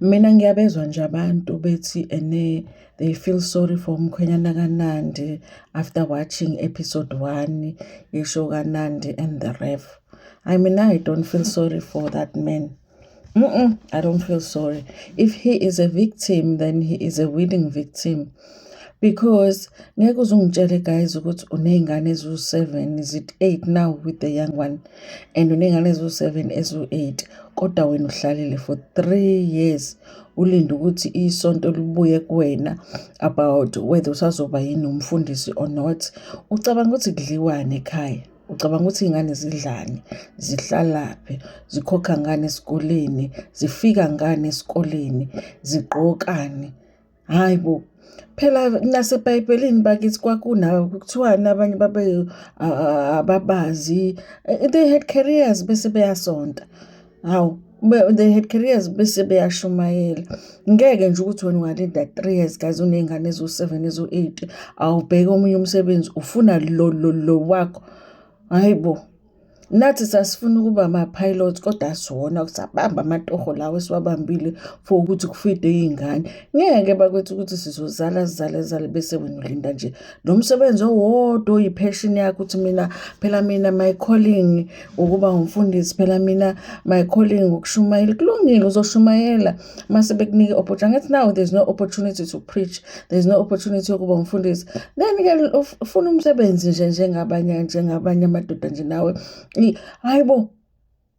Mina ngiyabezwa nje abantu bethi they feel sorry for umkhwenyana kaNandi after watching episode 1 yeshow kaNandi and the ref. I don't feel sorry for that man. I don't feel sorry. If he is a victim, then he is a willing victim. Because ngeke uzungitshele guys ukuthi uney'ngane eziwu-7, is it 8 now with the young one, and uney'ngane eziwu-7 eziwu-8, kodwa wena uhlalile for 3 years ulinde ukuthi isonto libuye kuwena about whether usazoba yini umfundisi or not. Ucabanga ukuthi kudliwane ekhaya? Ucabanga ukuthi iy'ngane zidlani, zihlalaphi, zikhokha ngani esikoleni, zifika ngani esikoleni, zigqokani? Hayi bo, phela nasebhayibhelini bakithi kuthiwani abanye ababazi, they had careers bese beyasonta. Hawu, they had careers bese beyashumayela. Ngeke nje ukuthi wena ungalinda 3 years guys uney'ngane eziwu-7 eziwu-8 awubheke omunye umsebenzi ufuna lo wakho. Hayi bo, nathi sasifuna ukuba ama-pilot kodwa asiwona, sabamba amatoho lawo esiwabambile for ukuthi kufide iy'ngane. Ngeke bakwethu ukuthi sizozala bese wena ulinda nje lo msebenzi owodwa oyi-passion yakho ukuthi mina my calling ukuba umfundisi, phela mina my calling ukushumayela. Kulungile, uzoshumayela mase bekunike opportunity. Angithi now there's no opportunity to preach, there's no opportunity yokuba umfundisi, then-ke ufuna umsebenzi nje njengabanye amadoda nje nawe. Hayi bo,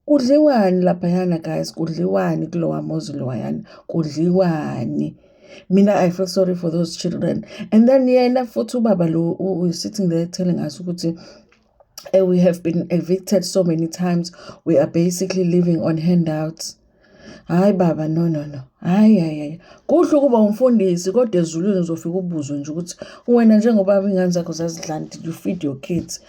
kudliwani laphayana guys, kudliwani kulowa muzi lowayana, kudliwani. Mina I feel sorry for those children. And then yena futhi ubaba lo sitting there telling us ukuthi we have been evicted so many times, we are basically living on handouts. Hayi baba, no. Hayi. Kuhle ukuba umfundisi kodwa ezulwini uzofika ubuzwe nje ukuthi wena njengobaba ingane zakho zazidlani, did you feed your kids?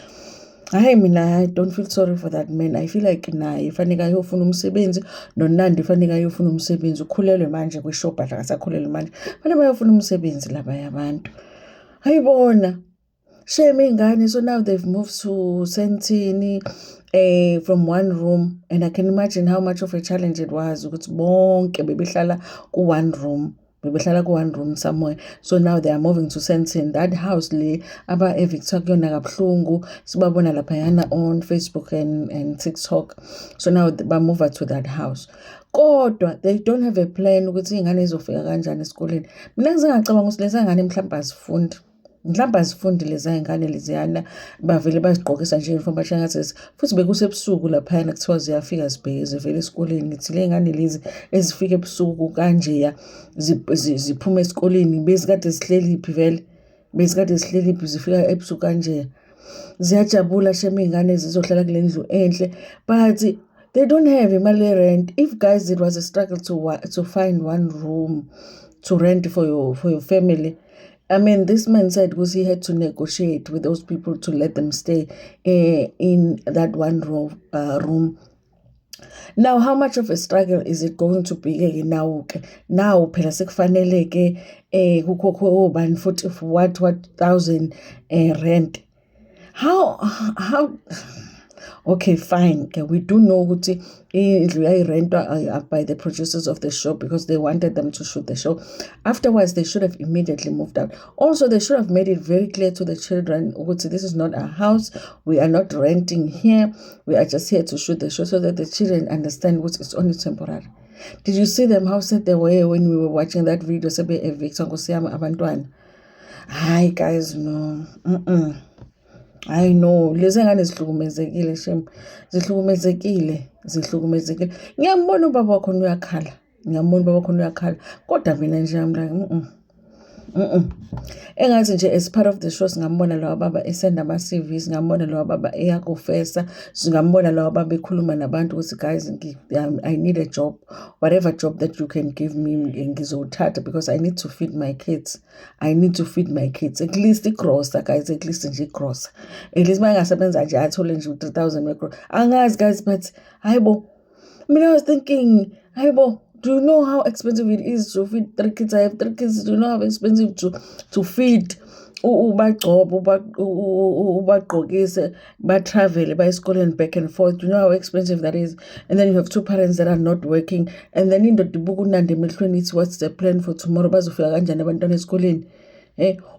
Hayi mina I don't feel sorry for that man. I feel like naye fanele ayofuna umsebenzi, noNandi fanele ayofuna umsebenzi. Ukhulelwe manje kwishopa la, akasakhulelwe manje. Fanele bayofuna umsebenzi laba yabantu. Hayibona. Shame ingane, so now they've moved to Sentini from one room, and I can imagine how much of a challenge it was ukuthi bonke bebehlala ku-one room. Bebehlala ku-one room somewhere. So now they are moving to Sentini. That house le aba-evictwa kuyona kabuhlungu, sibabona laphayana on Facebook and TikTok. So now they move to that house. Kodwa they don't have a plan ukuthi iy'ngane izofika kanjani esikoleni. Mina ngizangacabanga ukuthi lezi ngane mhlawumbe azifundi. Mhlawumbe azifundi lezi ngane leziyana, bavele bazigqokisa nje uniform basho ngathi futhi bekusebusuku laphayana kuthiwa ziyafika zibheke zivele esikoleni. Ngithi le ngane lezi ezifika ebusuku kanje ziphuma esikoleni bezikade zihleliphi vele, bezikade zihleliphi zifika ebusuku kanje. Ziyajabula shame iy'ngane zizohlala kule ndlu enhle, but they don't have imali rent. If guys it was a struggle to find one room to rent for your family. I mean, this man said because he had to negotiate with those people to let them stay in that one room. Now, how much of a struggle is it going to be now? Now, phela sekufanele ke kukhokho obani futhi what 1,000 rent. How okay, fine. Okay, we do know ukuthi indlu yayirentwa by the producers of the show because they wanted them to shoot the show. Afterwards, they should have immediately moved out. Also, they should have made it very clear to the children ukuthi this is not our house. We are not renting here. We are just here to shoot the show so that the children understand what it's only temporary. Did you see them how sad they were when we were watching that video? Sebe evictwa ngosiyama abantwana. Hi guys, no. I know lezi ngane zihlukumezekile shame, zihlukumezekile. Ngiyambona ubaba wakho uyakhala, kodwa mina nje engathi nje as part of the show singambona lo baba esenda ama-CV, singambona lo baba eyakufesa, singambona lo baba ekhuluma nabantu ukuthi guys I need a job, whatever job that you can give me ngizowuthatha because I need to feed my kids. At least i-grocer guys, at least nje i-grocer, at least mangasebenza nje athole nje 3,000 macro. Angazi guys, but hayibo, mina I was thinking hayibo, do you know how expensive it is to feed 3 kids? I have 3 kids. Do you know how expensive to feed ubagcobe ubagqokise ba-travel baye esikoleni back and forth. You know how expensive that is? And then you have two parents that are not working, and then indoda ibuka unandi emehlweni ithi what's the plan for tomorrow, bazofika kanjani abantwana esikoleni.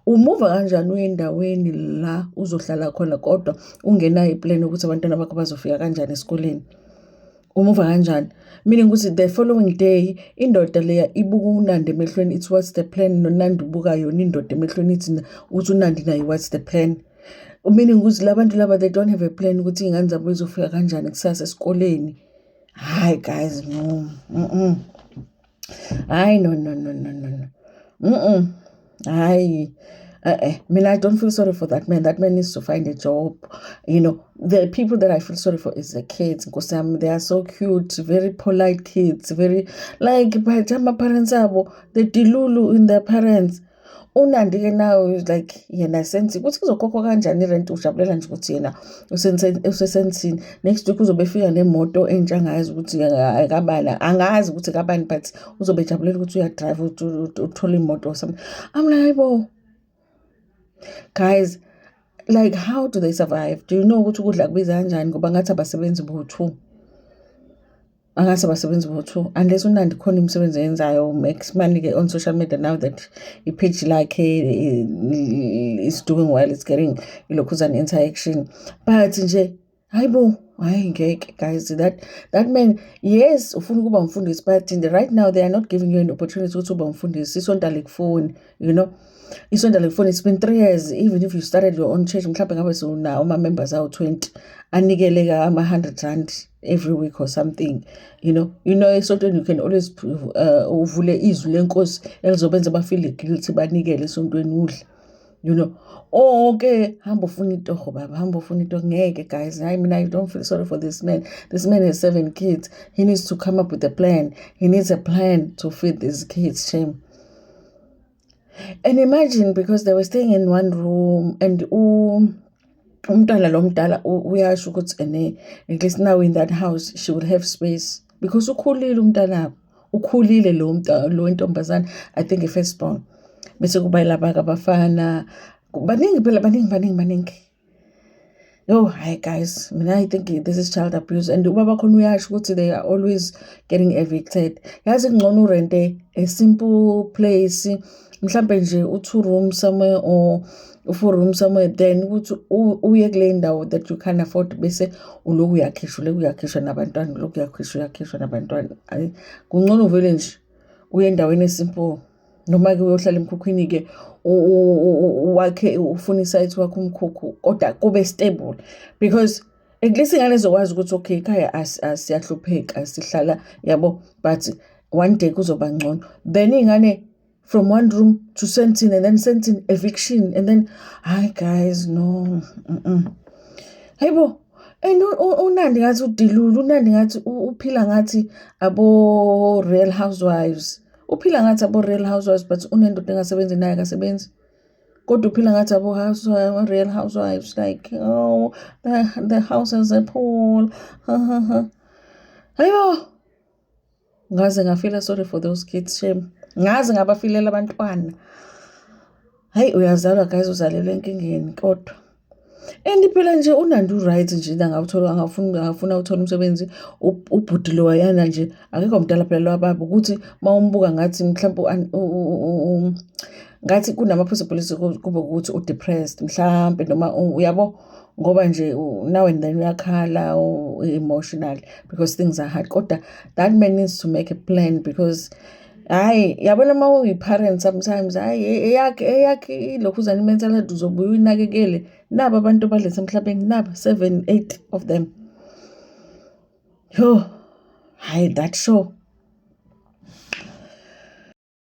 Umuva kanjani uye endaweni la uzohlala khona kodwa ungenayo iplan ukuthi abantwana bakho bazofika kanjani esikoleni? Umuva kanjani? Meaning ukuthi the following day indoda leya ibuka unandi emehlweni ithi what's the plan, nonandi ubuka yona indoda emehlweni ithi uthi unandi naye what's the plan. Meaning ukuthi labantu laba they don't have a plan ukuthi iy'ngane zabo zizofika kanjani kusasa esikoleni. Hayi guys, no. Hayi no. Hayi. I mean, I don't feel sorry for that man. That man needs to find a job. You know, the people that I feel sorry for is the kids, because they are so cute, very polite kids, very like by the time my parents are the dilulu in their parents. Unandi now is like yena sensi ukuthi kuzokhokha kanjani irent ujabulela nje ukuthi yena usesensini next week uzobefika nemoto entsha angazi ukuthi akabani angazi ukuthi kabani but uzobe ejabulela ukuthi uya drive uthola imoto or something. I'm like, bo guys, like how do they survive? Do you know ukuthi ukudla kubiza kanjani ngoba ngathi abasebenzi bo2 unless unandi khona imisebenzi eyenzayo makes money on social media now that i-page like is doing well, it's getting ilokhuzana interaction, but nje hayibo hayi ngeke guys, that man, yes ufuna ukuba umfundisi but right now they are not giving you an opportunity ukuthi uba umfundisi. Isonto alikufuni, you know, isonto alikufuni. It's been 3 years. Even if you started your own church mhlawumbe ngabe sona ama-members awu-20 anikeleka ama-100 every week or something, you know esontweni you can always uvule izwi lenkosi elizobenza bafeel guilty banikele esontweni udla, you know. Okay, hamba ufuna itoho baba, hamba ufuna itoho. Ngeke guys, I mean, I don't feel sorry for this man. This man has 7 kids. He needs to come up with a plan. He needs a plan to feed these kids. Shame. And imagine, because they were staying in one room and umntwana lo mdala uyasho ukuthi at least now in that house she will have space because ukhulile umntana, ukhulile lo intombazana, I think i-first born. Bese kuba laba abafana baningi phela, baningi. Oh, hi guys, I mean, I think this is child abuse, and ubaba khona uyasho ukuthi they are always getting evicted. Yazi ngcono urente a simple place, mhlambe nje u2 room somewhere or u4 room somewhere, then ukuthi uye kule ndawo that you can afford, bese uloku uyakhishwa nabantwana, uloku uyakhishwa nabantwana. Kungcono vele nje uye endaweni esimple, noma ke uyohlala emkhukhwini ke wakhe ufuna isite wakhe umkhukhu kodwa kube stable, because at least ingane zokwazi ukuthi okay ekhaya siyahlupheka sihlala yabo, but one day kuzoba ngcono. Then ingane from one room to Sentin, and then Sentin eviction, and then hi guys, no. Hayibo, and unandi ngathi udilulu, unandi ngathi uphila ngathi abo Real Housewives. Uphila ngathi abo Real Housewives, but unendoda engasebenzi naye akasebenzi. Kodwa uphila ngathi abo Real Housewives, like oh the house has a pool. Hayibo, ngaze ngafeel sorry for those kids. Shame. Ngaze ngabafilela abantwana. Hayi uyazalwa guys, uzalelwe enkingeni kodwa. And phela nje unandi right nje angafuna uthola umsebenzi, ubhudile wayana nje akekho mdala phela lwababa ukuthi mawumbuka ngathi mhlawumbe ngathi kunama possibilities kube ukuthi udepressed mhlawumbe, noma uyabo ngoba nje now and then uyakhala emotional because things are hard. Kodwa that man needs to make a plan, because hayi yabona uma uyi-parent sometimes hayi eyakhe ilokhuzana i-mental health uzobuya uyinakekele. Naba abantu baletha emhlabeni, naba 7-8 of them. Yo, hayi that show